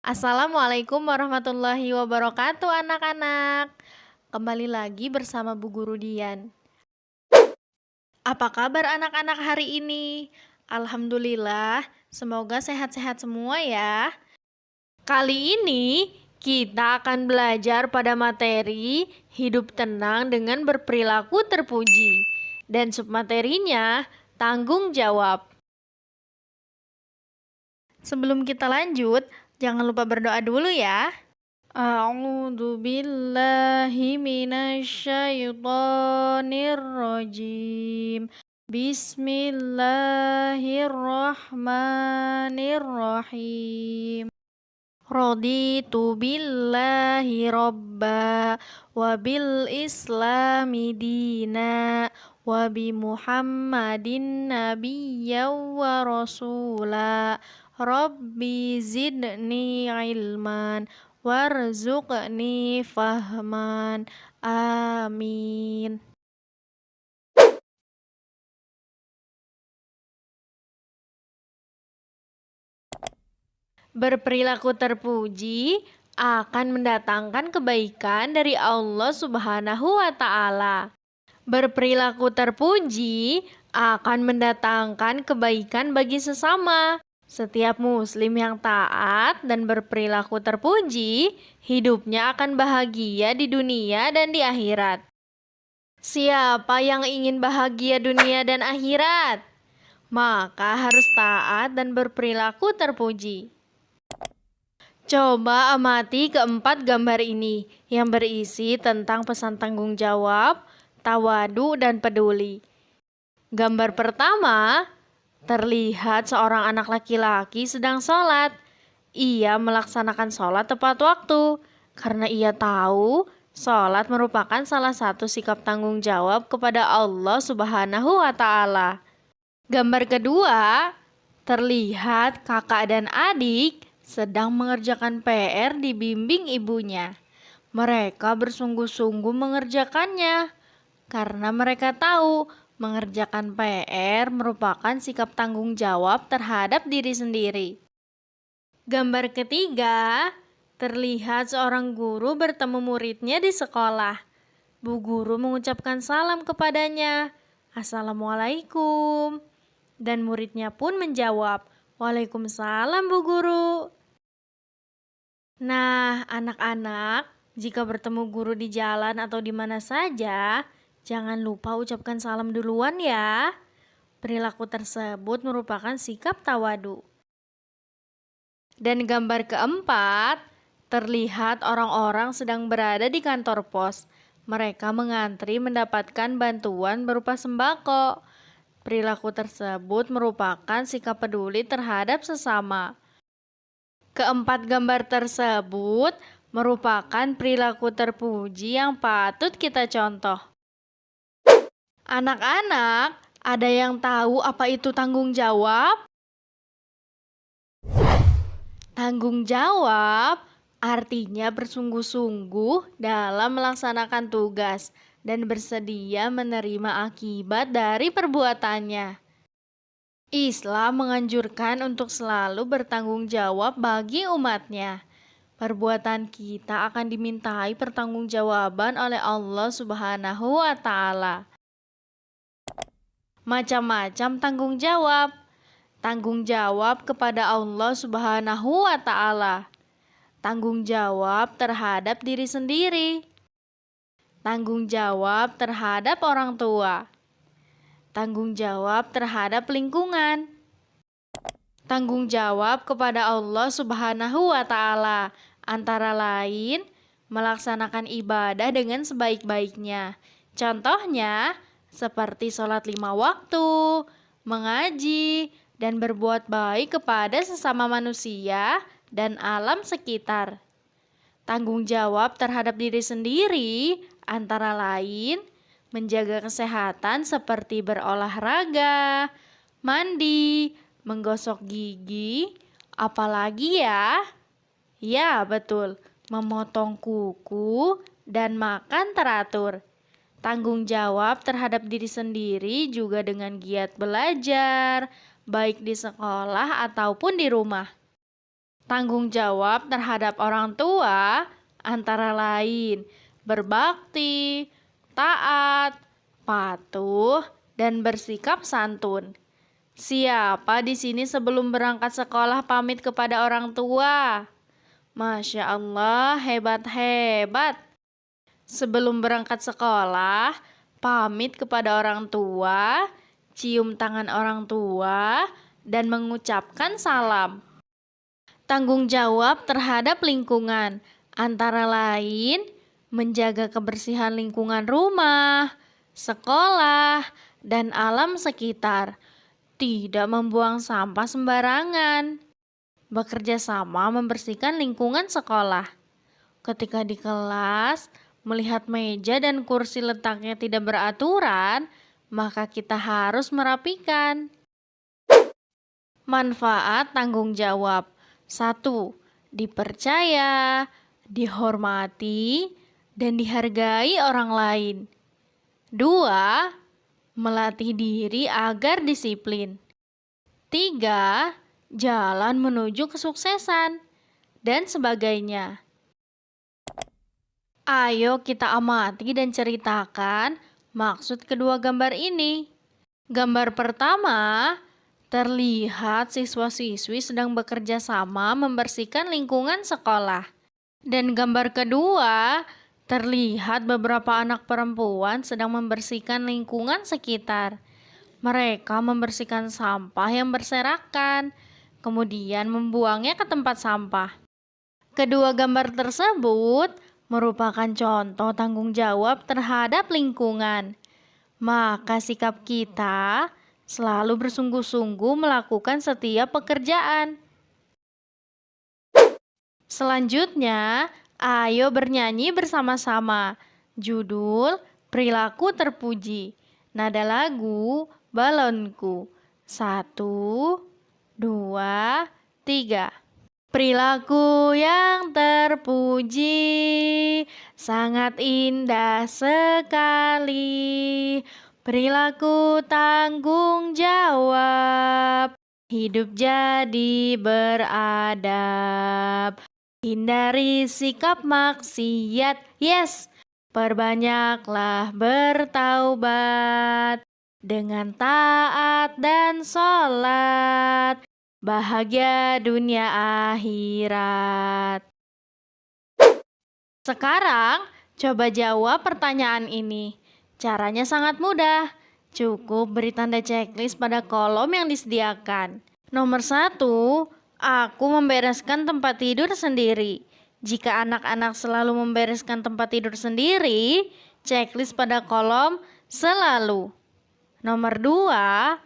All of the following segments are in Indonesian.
Assalamualaikum warahmatullahi wabarakatuh anak-anak. Kembali lagi bersama Bu Guru Dian. Apa kabar anak-anak hari ini? Alhamdulillah, semoga sehat-sehat semua ya. Kali ini kita akan belajar pada materi hidup tenang dengan berperilaku terpuji. Dan submaterinya tanggung jawab. Sebelum kita lanjut, jangan lupa berdoa dulu ya. A'udzu billahi minasyaitonir rajim. Bismillahirrahmanirrahim. Raditu billahi robba wa bil islami dina wa bi muhammadin nabiyya wa rasula rabbi zidni ilman warzuqni fahman amin. Berperilaku terpuji akan mendatangkan kebaikan dari Allah Subhanahu wa Ta'ala. Berperilaku terpuji akan mendatangkan kebaikan bagi sesama. Setiap Muslim yang taat dan berperilaku terpuji, hidupnya akan bahagia di dunia dan di akhirat. Siapa yang ingin bahagia dunia dan akhirat? Maka harus taat dan berperilaku terpuji. Coba amati keempat gambar ini yang berisi tentang pesan tanggung jawab, tawadu, dan peduli. Gambar pertama, terlihat seorang anak laki-laki sedang sholat. Ia melaksanakan sholat tepat waktu karena ia tahu sholat merupakan salah satu sikap tanggung jawab kepada Allah Subhanahu wa Ta'ala. Gambar kedua, terlihat kakak dan adik sedang mengerjakan PR dibimbing ibunya. Mereka bersungguh-sungguh mengerjakannya karena mereka tahu mengerjakan PR merupakan sikap tanggung jawab terhadap diri sendiri. Gambar ketiga, terlihat seorang guru bertemu muridnya di sekolah. Bu guru mengucapkan salam kepadanya, "Assalamualaikum." Dan muridnya pun menjawab, "Waalaikumsalam, Bu Guru." Nah, anak-anak, jika bertemu guru di jalan atau di mana saja, jangan lupa ucapkan salam duluan ya. Perilaku tersebut merupakan sikap tawadu. Dan gambar keempat, terlihat orang-orang sedang berada di kantor pos. Mereka mengantri mendapatkan bantuan berupa sembako. Perilaku tersebut merupakan sikap peduli terhadap sesama. Keempat gambar tersebut merupakan perilaku terpuji yang patut kita contoh. Anak-anak, ada yang tahu apa itu tanggung jawab? Tanggung jawab artinya bersungguh-sungguh dalam melaksanakan tugas dan bersedia menerima akibat dari perbuatannya. Islam menganjurkan untuk selalu bertanggung jawab bagi umatnya. Perbuatan kita akan dimintai pertanggungjawaban oleh Allah Subhanahu wa Ta'ala. Macam-macam tanggung jawab. Tanggung jawab kepada Allah Subhanahu wa Ta'ala. Tanggung jawab terhadap diri sendiri. Tanggung jawab terhadap orang tua. Tanggung jawab terhadap lingkungan. Tanggung jawab kepada Allah Subhanahu wa Ta'ala, antara lain melaksanakan ibadah dengan sebaik-baiknya. Contohnya seperti sholat 5 waktu, mengaji, dan berbuat baik kepada sesama manusia dan alam sekitar. Tanggung jawab terhadap diri sendiri antara lain menjaga kesehatan seperti berolahraga, mandi, menggosok gigi, apalagi ya? Ya, betul, memotong kuku dan makan teratur. Tanggung jawab terhadap diri sendiri juga dengan giat belajar, baik di sekolah ataupun di rumah. Tanggung jawab terhadap orang tua antara lain berbakti, taat, patuh, dan bersikap santun. Siapa di sini sebelum berangkat sekolah pamit kepada orang tua? Masya Allah, hebat-hebat. Sebelum berangkat sekolah, pamit kepada orang tua, cium tangan orang tua, dan mengucapkan salam. Tanggung jawab terhadap lingkungan, antara lain menjaga kebersihan lingkungan rumah, sekolah, dan alam sekitar. Tidak membuang sampah sembarangan. Bekerja sama membersihkan lingkungan sekolah. Ketika di kelas, melihat meja dan kursi letaknya tidak beraturan, maka kita harus merapikan. Manfaat tanggung jawab. 1. Dipercaya, dihormati, dan dihargai orang lain. 2. Melatih diri agar disiplin. 3. Jalan menuju kesuksesan, dan sebagainya. Ayo kita amati dan ceritakan maksud kedua gambar ini. Gambar pertama, terlihat siswa-siswi sedang bekerja sama membersihkan lingkungan sekolah. Dan gambar kedua, terlihat beberapa anak perempuan sedang membersihkan lingkungan sekitar. Mereka membersihkan sampah yang berserakan, kemudian membuangnya ke tempat sampah. Kedua gambar tersebut merupakan contoh tanggung jawab terhadap lingkungan. Maka sikap kita selalu bersungguh-sungguh melakukan setiap pekerjaan. Selanjutnya, ayo bernyanyi bersama-sama. Judul Perilaku Terpuji. Nada lagu Balonku. 1, 2, 3. Perilaku yang terpuji sangat indah sekali. Perilaku tanggung jawab, hidup jadi beradab. Hindari sikap maksiat, yes. Perbanyaklah bertaubat. Dengan taat dan sholat, bahagia dunia akhirat. Sekarang, coba jawab pertanyaan ini. Caranya sangat mudah. Cukup beri tanda checklist pada kolom yang disediakan. Nomor 1, aku membereskan tempat tidur sendiri. Jika anak-anak selalu membereskan tempat tidur sendiri, checklist pada kolom selalu. Nomor 2,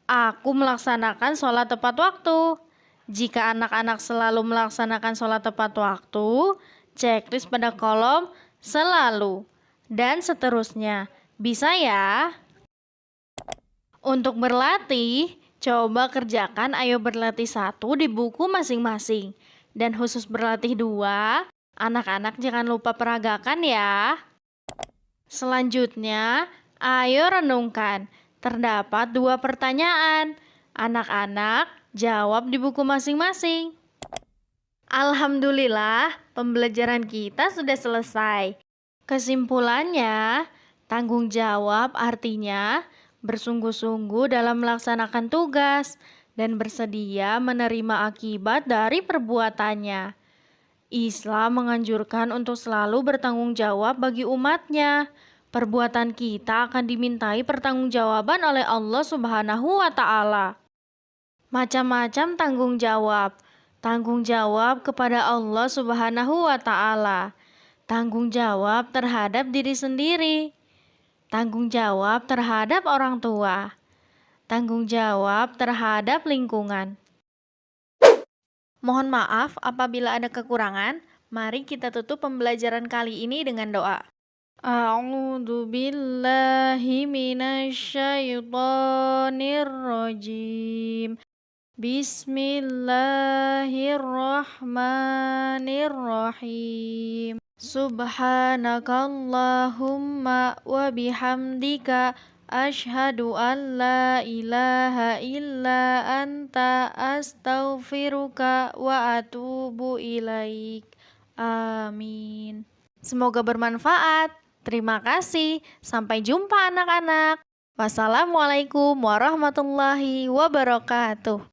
aku melaksanakan sholat tepat waktu. Jika anak-anak selalu melaksanakan sholat tepat waktu, checklist pada kolom selalu. Dan seterusnya. Bisa ya? Untuk berlatih, coba kerjakan ayo berlatih 1 di buku masing-masing. Dan khusus berlatih 2, anak-anak jangan lupa peragakan ya. Selanjutnya, ayo renungkan. Terdapat 2 pertanyaan. Anak-anak jawab di buku masing-masing. Alhamdulillah, pembelajaran kita sudah selesai. Kesimpulannya, tanggung jawab artinya bersungguh-sungguh dalam melaksanakan tugas dan bersedia menerima akibat dari perbuatannya. Islam menganjurkan untuk selalu bertanggung jawab bagi umatnya. Perbuatan kita akan dimintai pertanggungjawaban oleh Allah Subhanahu wa Ta'ala. Macam-macam tanggung jawab. Tanggung jawab kepada Allah Subhanahu wa Ta'ala. Tanggung jawab terhadap diri sendiri. Tanggung jawab terhadap orang tua. Tanggung jawab terhadap lingkungan. Mohon maaf apabila ada kekurangan. Mari kita tutup pembelajaran kali ini dengan doa. A'udzu billahi minasyaitonir rajim. Bismillahirrahmanirrahim. Subhanakallahumma wa bihamdika Asyhadu an la ilaha illa anta astaghfiruka wa atubu ilaik. Amin. Semoga bermanfaat. Terima kasih. Sampai jumpa anak-anak. Wassalamualaikum warahmatullahi wabarakatuh.